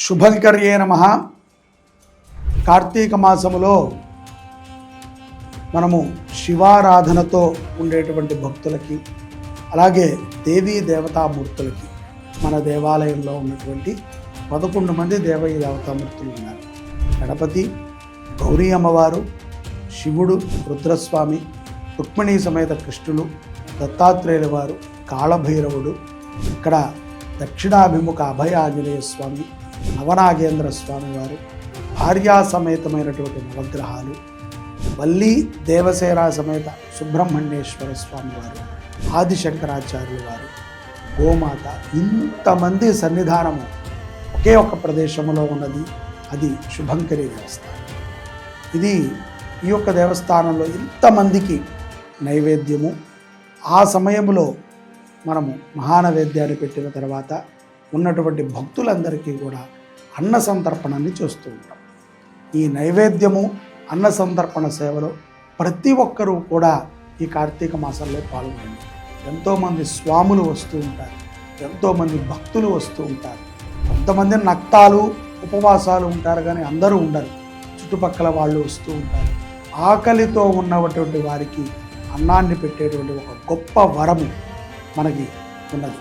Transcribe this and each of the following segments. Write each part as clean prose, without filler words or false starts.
శుభంకర్యే నమః. కార్తీక మాసములో మనము శివారాధనతో ఉండేటువంటి భక్తులకి, అలాగే దేవీ దేవతామూర్తులకి మన దేవాలయంలో ఉన్నటువంటి 11 మంది దేవీ దేవతామూర్తులు ఉన్నారు. గణపతి, గౌరీ అమ్మవారు, శివుడు, రుద్రస్వామి, రుక్మిణీ సమేత కృష్ణులు, దత్తాత్రేయుల వారు, కాళభైరవుడు, ఇక్కడ దక్షిణాభిముఖ అభయ ఆంజనేయ స్వామి, నవనాగేంద్ర స్వామి వారు, భార్యా సమేతమైనటువంటి నవగ్రహాలు, వల్లి దేవసేన సమేత సుబ్రహ్మణ్యేశ్వర స్వామి వారు, ఆదిశంకరాచార్యుల వారు, గోమాత, ఇంతమంది సన్నిధానము ఒకే ఒక్క ప్రదేశంలో ఉన్నది. అది శుభంకరి దేవస్థానం. ఈ యొక్క దేవస్థానంలో ఇంతమందికి నైవేద్యము, ఆ సమయంలో మనము మహానైవేద్యాన్ని పెట్టిన తర్వాత ఉన్నటువంటి భక్తులందరికీ కూడా అన్న సంతర్పణాన్ని చేస్తూ ఉంటాం. ఈ నైవేద్యము, అన్న సంతర్పణ సేవలో ప్రతి ఒక్కరూ కూడా ఈ కార్తీక మాసంలో పాల్గొనండి. ఎంతోమంది స్వాములు వస్తూ ఉంటారు, ఎంతోమంది భక్తులు వస్తూ ఉంటారు. కొంతమంది నక్తాలు ఉపవాసాలు ఉంటారు, కానీ అందరూ ఉండరు. చుట్టుపక్కల వాళ్ళు వస్తూ ఉంటారు. ఆకలితో ఉన్నటువంటి వారికి అన్నాన్ని పెట్టేటువంటి ఒక గొప్ప వరము మనకి ఉన్నది.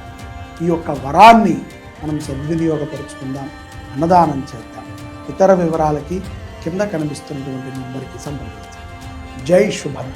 ఈ యొక్క వరాన్ని మనం సద్వినియోగపరుచుకుందాం, అన్నదానం చేద్దాం. ఇతర వివరాలకి కింద కనిపిస్తున్నటువంటి నంబర్కి సంప్రదించండి. జై శుభం.